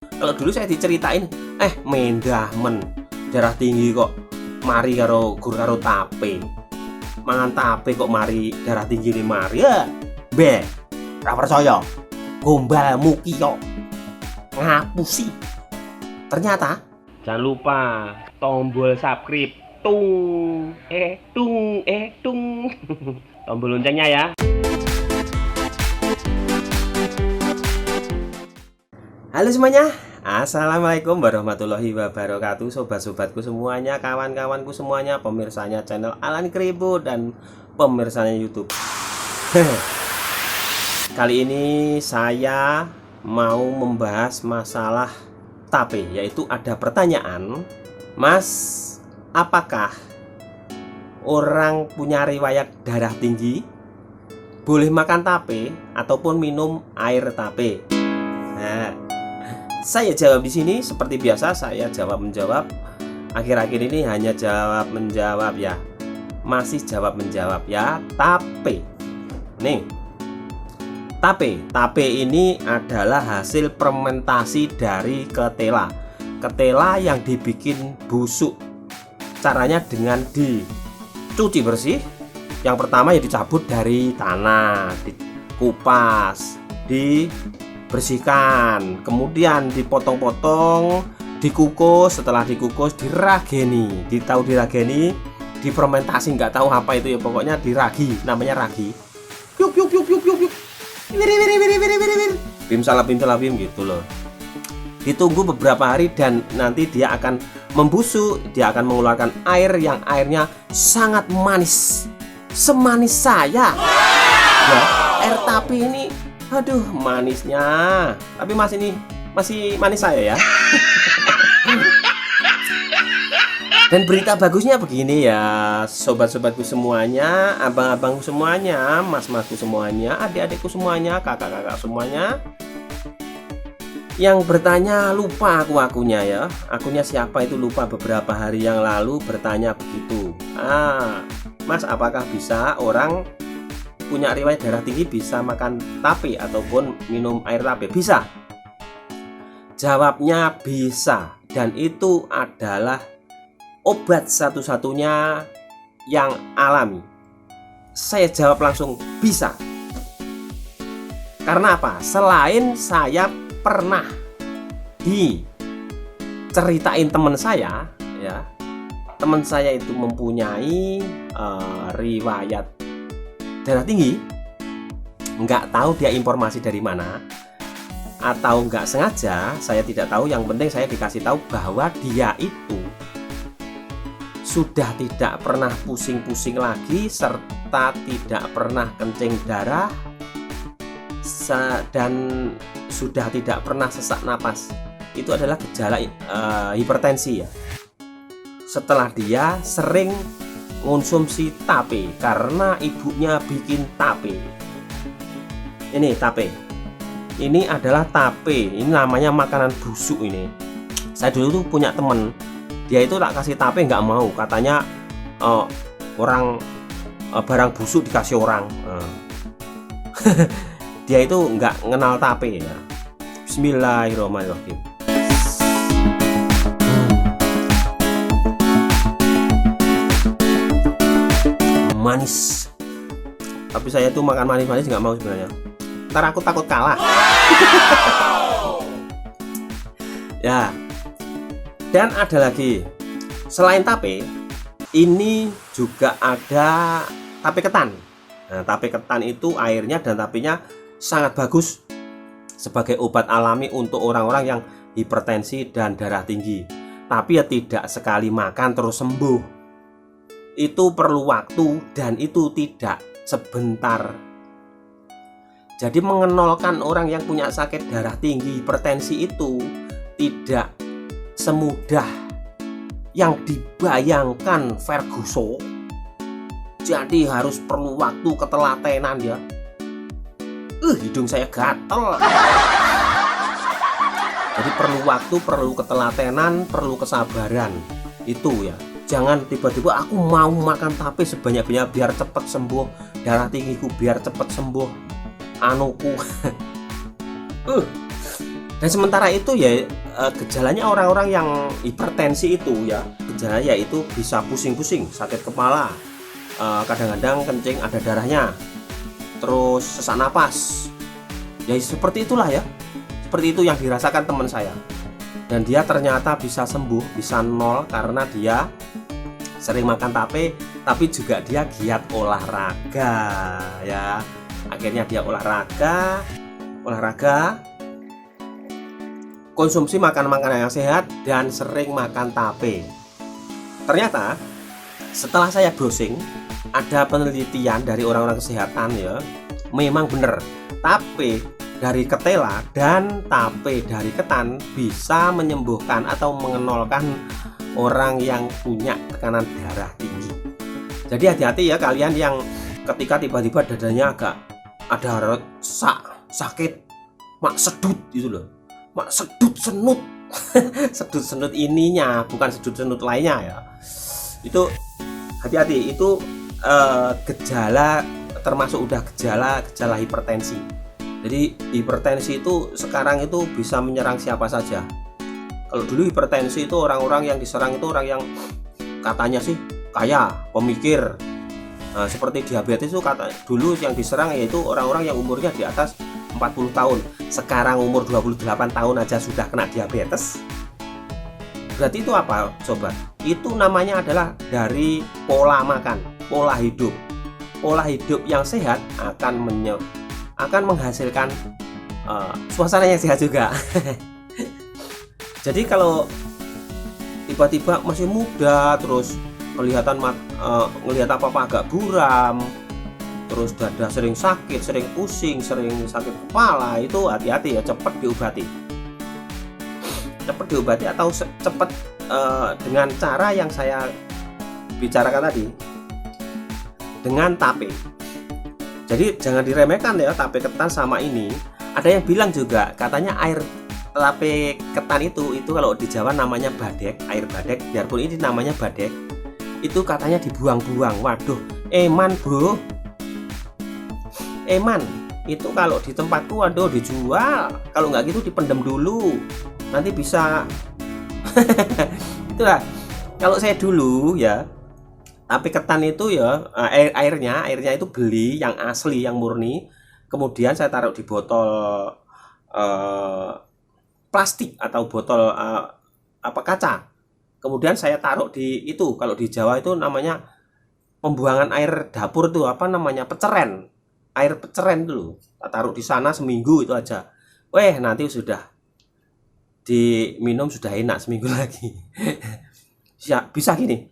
Kalau dulu saya diceritain, mendah men darah tinggi kok mari karo gur karo tape. Mangan tape kok mari darah tinggi nih mari. Ya, be, ra percaya. Gombalmu ki kok ngapusi. Ternyata jangan lupa tombol subscribe. Tung, tung. Tombol loncengnya ya. Halo semuanya, assalamualaikum warahmatullahi wabarakatuh. Sobat-sobatku semuanya, kawan-kawanku semuanya, pemirsanya channel Alan Kribo dan pemirsanya YouTube. Kali ini saya mau membahas masalah tape, yaitu ada pertanyaan, Mas, apakah orang punya riwayat darah tinggi boleh makan tape ataupun minum air tape? Nah, saya jawab di sini seperti biasa, saya jawab menjawab. Akhir-akhir ini hanya jawab menjawab ya. Masih jawab menjawab ya. Tape. Nih. Tape ini adalah hasil fermentasi dari ketela. Ketela yang dibikin busuk. Caranya dengan dicuci bersih. Yang pertama ya dicabut dari tanah, dikupas, dibersihkan, kemudian dipotong-potong, dikukus. Setelah dikukus dirageni, difermentasi, nggak tahu apa itu ya, pokoknya diragi, namanya ragi. Yuk bim salabim gitu loh. Ditunggu beberapa hari dan nanti dia akan membusuk, dia akan mengeluarkan air yang airnya sangat manis, semanis saya. Ya, air tape ini, aduh manisnya. Tapi Mas ini masih manis saya ya. Dan berita bagusnya begini ya, sobat-sobatku semuanya, abang-abangku semuanya, mas-masku semuanya, adik-adikku semuanya, kakak-kakak semuanya. Yang bertanya lupa akunnya ya. Akunnya siapa itu lupa, beberapa hari yang lalu bertanya begitu. Mas, apakah bisa orang punya riwayat darah tinggi bisa makan tape ataupun minum air tape? Bisa. Jawabnya bisa. Dan itu adalah obat satu-satunya yang alami. Saya jawab langsung bisa. Karena apa? Selain saya pernah diceritain teman saya ya, teman saya itu mempunyai riwayat darah tinggi. Nggak tahu dia informasi dari mana atau nggak sengaja, saya tidak tahu. Yang penting saya dikasih tahu bahwa dia itu sudah tidak pernah pusing-pusing lagi, serta tidak pernah kencing darah, dan sudah tidak pernah sesak napas. Itu adalah gejala hipertensi ya. Setelah dia sering mengonsumsi tape karena ibunya bikin tape. Ini tape. Ini adalah tape. Ini namanya makanan busuk ini. Saya dulu tuh punya temen, dia itu tak kasih tape nggak mau, katanya orang barang busuk dikasih orang. Dia itu nggak ngenal tape ya. Bismillahirrahmanirrahim. Manis. Tapi saya tuh makan manis-manis nggak mau sebenarnya. Ntar aku takut kalah. Ya. Dan ada lagi, selain tape, ini juga ada tape ketan. Nah, tape ketan itu airnya dan tapenya sangat bagus sebagai obat alami untuk orang-orang yang hipertensi dan darah tinggi. Tapi ya tidak sekali makan terus sembuh. Itu perlu waktu dan itu tidak sebentar. Jadi mengenalkan orang yang punya sakit darah tinggi, hipertensi itu tidak semudah yang dibayangkan Ferguson. Jadi harus perlu waktu, ketelatenan ya. Hidung saya gatel. Jadi perlu waktu, perlu ketelatenan, perlu kesabaran. Itu ya. Jangan tiba-tiba aku mau makan tape sebanyak-banyak biar cepat sembuh darah tinggiku, biar cepat sembuh anuku. Dan sementara itu ya gejalanya orang-orang yang hipertensi itu ya, gejalanya yaitu bisa pusing-pusing, sakit kepala, kadang-kadang kencing ada darahnya, terus sesak napas. Ya seperti itulah ya. Seperti itu yang dirasakan teman saya. Dan dia ternyata bisa sembuh, bisa nol karena dia sering makan tape, tapi juga dia giat olahraga ya. Akhirnya dia olahraga, konsumsi makanan-makanan yang sehat dan sering makan tape. Ternyata setelah saya browsing, ada penelitian dari orang-orang kesehatan ya, memang benar tape dari ketela dan tape dari ketan bisa menyembuhkan atau mengenolkan orang yang punya tekanan darah tinggi. Jadi hati-hati ya kalian yang ketika tiba-tiba dadanya agak ada sakit, mak sedut gitu loh, mak sedut senut sedut senut ininya, bukan sedut senut lainnya ya. Itu hati-hati, itu gejala, termasuk udah gejala hipertensi. Jadi hipertensi itu sekarang itu bisa menyerang siapa saja. Kalau dulu hipertensi itu orang-orang yang diserang itu orang yang katanya sih kaya, pemikir. Nah, seperti diabetes itu dulu yang diserang yaitu orang-orang yang umurnya di atas 40 tahun. Sekarang umur 28 tahun aja sudah kena diabetes. Berarti itu apa coba? Itu namanya adalah dari pola makan, pola hidup. Pola hidup yang sehat akan menghasilkan suasana yang sehat juga. Jadi kalau tiba-tiba masih muda terus kelihatan ngelihat apa-apa agak buram, terus dada sering sakit, sering pusing, sering sakit kepala, itu hati-hati ya, cepat diobati. Cepat diobati atau cepat dengan cara yang saya bicarakan tadi, dengan tape. Jadi jangan diremehkan ya tape ketan sama ini. Ada yang bilang juga katanya air tape ketan itu kalau di Jawa namanya badek, air badek. Biarpun ini namanya badek, itu katanya dibuang-buang. Waduh, eman bro, eman. Itu kalau di tempatku waduh dijual. Kalau nggak gitu dipendam dulu, nanti bisa. Itulah kalau saya dulu ya. Tapi ketan itu ya airnya itu beli yang asli, yang murni. Kemudian saya taruh di botol plastik atau botol kaca. Kemudian saya taruh di itu, kalau di Jawa itu namanya pembuangan air dapur tuh apa namanya, peceren. Air peceren dulu. Taruh di sana seminggu itu aja. Nanti sudah diminum sudah enak seminggu lagi. Bisa gini.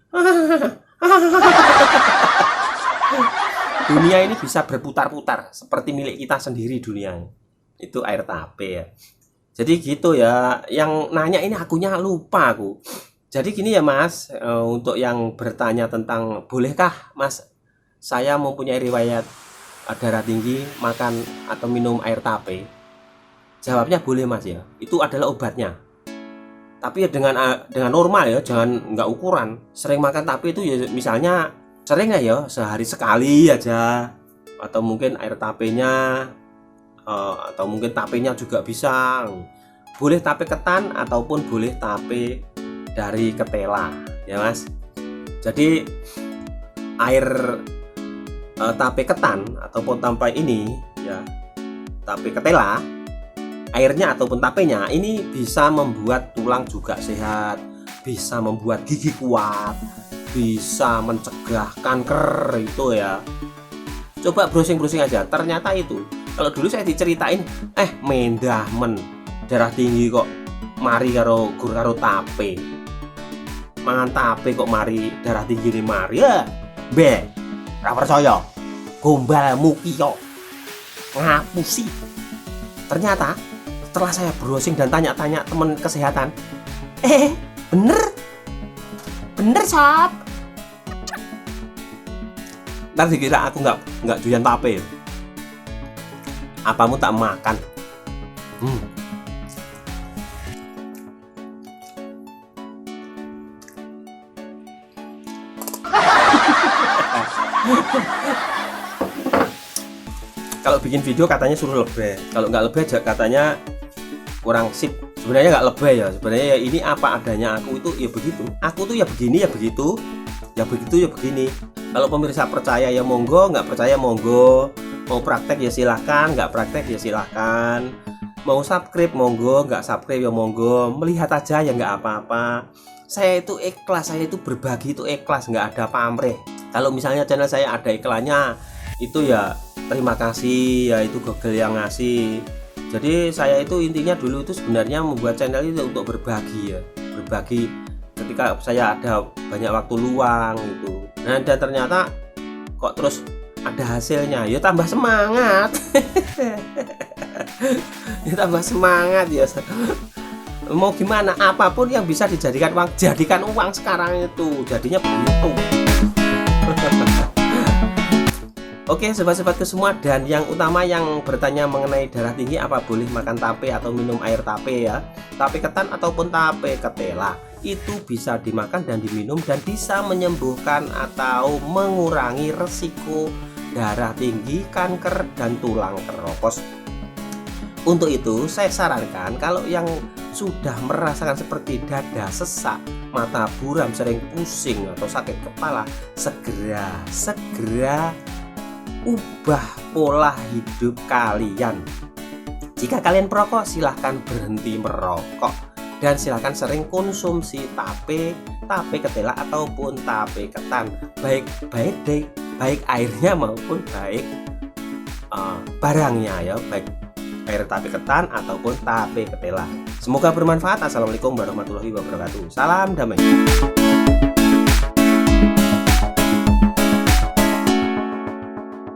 Dunia ini bisa berputar-putar seperti milik kita sendiri dunia. Itu air tape ya. Jadi gitu ya. Yang nanya ini akunya lupa aku. Jadi gini ya Mas, untuk yang bertanya tentang bolehkah Mas saya mempunyai riwayat darah tinggi makan atau minum air tape? Jawabnya boleh Mas ya. Itu adalah obatnya. Tapi ya dengan normal ya, jangan nggak ukuran. Sering makan tape itu ya misalnya sering ya sehari sekali aja, atau mungkin air tapenya atau mungkin tapenya juga bisa. Boleh tape ketan ataupun boleh tape dari ketela ya Mas. Jadi air tape ketan ataupun tape ini ya, tape ketela, airnya ataupun tapenya ini bisa membuat tulang juga sehat, bisa membuat gigi kuat, bisa mencegah kanker itu ya. Coba browsing aja, ternyata itu. Kalau dulu saya diceritain mendahmen darah tinggi kok mari karo tape, mangan tape kok mari darah tinggi nih mari ya. Ora percaya, gombalmu ki kok ngapusi. Ternyata setelah saya browsing dan tanya-tanya teman kesehatan, bener sob. Ntar dikira aku nggak doyan tape. Apamu tak makan? Kalau bikin video katanya suruh lebih, kalau nggak lebih katanya kurang sip. Sebenarnya nggak lebay ya, sebenarnya ya ini apa adanya aku itu ya begitu. Aku tuh ya begini ya begitu, ya begitu ya begini. Kalau pemirsa percaya ya monggo, nggak percaya monggo. Mau praktek ya silahkan, nggak praktek ya silahkan. Mau subscribe monggo, nggak subscribe ya monggo. Melihat aja ya nggak apa-apa. Saya itu ikhlas, saya itu berbagi itu ikhlas, nggak ada pamrih. Kalau misalnya channel saya ada iklannya, itu ya terima kasih, ya itu Google yang ngasih. Jadi saya itu intinya dulu itu sebenarnya membuat channel itu untuk berbagi ya, berbagi ketika saya ada banyak waktu luang gitu. Nah dan ternyata kok terus ada hasilnya, ya tambah semangat. Ya tambah semangat ya. Mau gimana, apapun yang bisa dijadikan uang, jadikan uang sekarang itu, jadinya begitu. Oke sobat-sobatku semua, dan yang utama yang bertanya mengenai darah tinggi, apa boleh makan tape atau minum air tape ya, tape ketan ataupun tape ketela itu bisa dimakan dan diminum dan bisa menyembuhkan atau mengurangi resiko darah tinggi, kanker, dan tulang keropos. Untuk itu saya sarankan kalau yang sudah merasakan seperti dada sesak, mata buram, sering pusing atau sakit kepala, segera ubah pola hidup kalian. Jika kalian perokok, silahkan berhenti merokok dan silahkan sering konsumsi tape ketela ataupun tape ketan, baik airnya maupun baik barangnya ya, baik air tape ketan ataupun tape ketela. Semoga bermanfaat. Assalamualaikum warahmatullahi wabarakatuh. Salam damai.